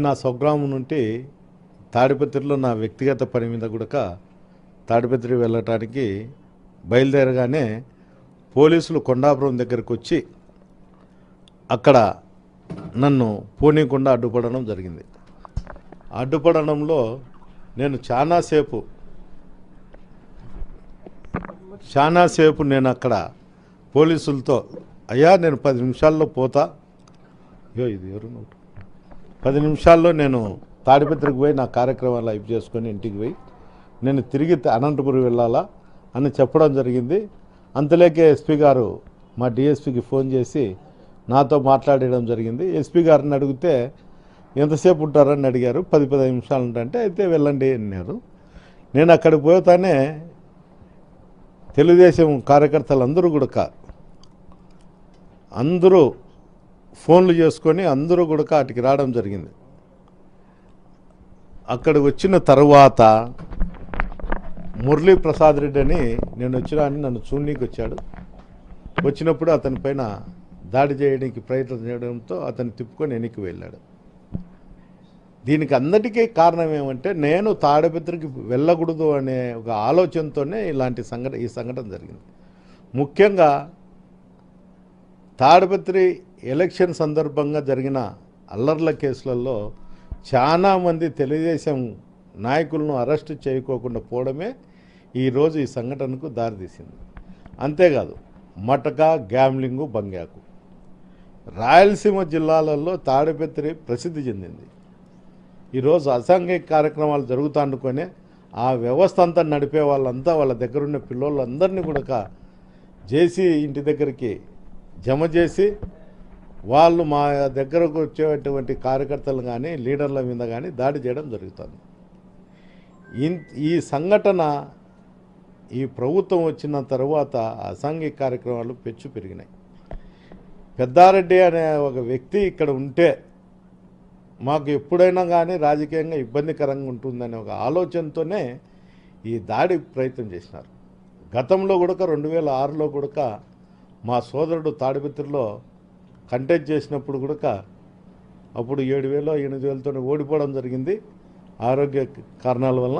నా స్వగ్రామం నుండి తాడిపత్రిలో నా వ్యక్తిగత పని మీద కూడా తాడిపత్రి వెళ్ళటానికి బయలుదేరగానే పోలీసులు కొండాపురం దగ్గరకు వచ్చి అక్కడ నన్ను పోనీకుండా అడ్డుపడడం జరిగింది. అడ్డుపడడంలో నేను చాలాసేపు నేను అక్కడ పోలీసులతో అయ్యా నేను 10 నిమిషాల్లో పోతా, ఇది ఎవరు 10 నిమిషాల్లో నేను తాడిపత్రికి పోయి నా కార్యక్రమాలు అయిపు చేసుకొని ఇంటికి పోయి నేను తిరిగి అనంతపురం వెళ్ళాలా అని చెప్పడం జరిగింది. అంతలేకే ఎస్పీ గారు మా డిఎస్పీకి ఫోన్ చేసి నాతో మాట్లాడడం జరిగింది. ఎస్పీ గారిని అడిగితే ఎంతసేపు ఉంటారని అడిగారు. 10-15 నిమిషాలు ఉంటాయంటే అయితే వెళ్ళండి అన్నారు. నేను అక్కడికి పోతానే తెలుగుదేశం కార్యకర్తలు అందరూ ఫోన్లు చేసుకొని అందరూ కూడా అటుకి రావడం జరిగింది. అక్కడికి వచ్చిన తర్వాత మురళీ ప్రసాద్ రెడ్డి అని నేను వచ్చినా అని నన్ను చూడనీకి వచ్చాడు. వచ్చినప్పుడు అతని పైన దాడి చేయడానికి ప్రయత్నం చేయడంతో అతను తిప్పుకొని వెనక్కి వెళ్ళాడు. దీనికి అందరికీ కారణం ఏమంటే నేను తాడిపత్రికి వెళ్ళకూడదు అనే ఒక ఆలోచనతోనే ఈ సంఘటన జరిగింది. ముఖ్యంగా తాడిపత్రి ఎలక్షన్ సందర్భంగా జరిగిన అల్లర్ల కేసులలో చాలామంది తెలుగుదేశం నాయకులను అరెస్టు చేయకోకుండా పోవడమే ఈరోజు ఈ సంఘటనకు దారితీసింది. అంతేకాదు మటక, గ్యామ్లింగు, బంగ్యాకు రాయలసీమ జిల్లాలలో తాడిపత్రి ప్రసిద్ధి చెందింది. ఈరోజు అసాంఘిక కార్యక్రమాలు జరుగుతానుకొనే ఆ వ్యవస్థ అంతా నడిపే వాళ్ళంతా వాళ్ళ దగ్గరున్న పిల్లోళ్ళందరినీ కూడా జేసీ ఇంటి దగ్గరికి జమ చేసి వాళ్ళు మా దగ్గరకు వచ్చేటువంటి కార్యకర్తలు కానీ లీడర్ల మీద కానీ దాడి చేయడం జరుగుతుంది. ఈ సంఘటన ఈ ప్రభుత్వం వచ్చిన తర్వాత అసాంఘిక కార్యక్రమాలు పెచ్చు పెరిగినాయి. పెద్దారెడ్డి అనే ఒక వ్యక్తి ఇక్కడ ఉంటే మాకు ఎప్పుడైనా కానీ రాజకీయంగా ఇబ్బందికరంగా ఉంటుందనే ఒక ఆలోచనతోనే ఈ దాడి ప్రయత్నం చేసినారు. గతంలో కూడా 2006లో కూడా మా సోదరుడు తాడిపత్రిలో కంటెస్ట్ చేసినప్పుడు కూడా అప్పుడు 7,000-8,000తో ఓడిపోవడం జరిగింది ఆరోగ్య కారణాల వల్ల.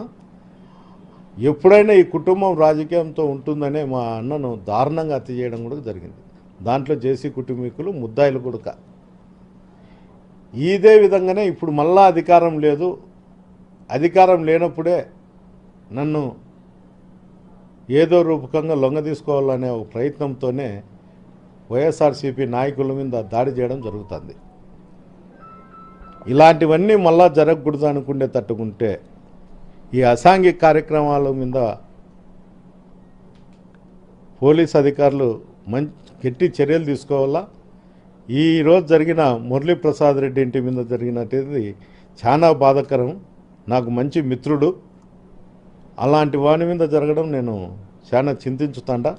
ఎప్పుడైనా ఈ కుటుంబం రాజకీయంతో ఉంటుందనే మా అన్నను దారుణంగా హత్య చేయడం కూడా జరిగింది. దాంట్లో జేసీ కుటుంబీకులు ముద్దాయిలు కూడా. ఇదే విధంగానే ఇప్పుడు మళ్ళా అధికారం లేదు, అధికారం లేనప్పుడే నన్ను ఏదో రూపకంగా లొంగ తీసుకోవాలనే ఒక ప్రయత్నంతోనే వైఎస్ఆర్సీపీ నాయకుల మీద దాడి చేయడం జరుగుతుంది. ఇలాంటివన్నీ మళ్ళా జరగకూడదు అనుకుంటే తట్టుకుంటే ఈ అసాంఘిక కార్యక్రమాల మీద పోలీస్ అధికారులు గట్టి చర్యలు తీసుకోవాలా. ఈరోజు జరిగిన మురళీ ప్రసాద్ రెడ్డి ఇంటి మీద జరిగినది చాలా బాధాకరం. నాకు మంచి మిత్రుడు, అలాంటి వాని మీద జరగడం నేను చాలా చింతించుతాండా.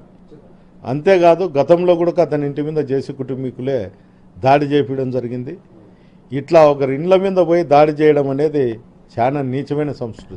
అంతేకాదు గతంలో కూడా అతని ఇంటి మీద జేసీ కుటుంబీకులే దాడి చేయడం జరిగింది. ఇట్లా ఒకరి ఇండ్ల మీద పోయి దాడి చేయడం అనేది చాలా నీచమైన సంస్కృతి.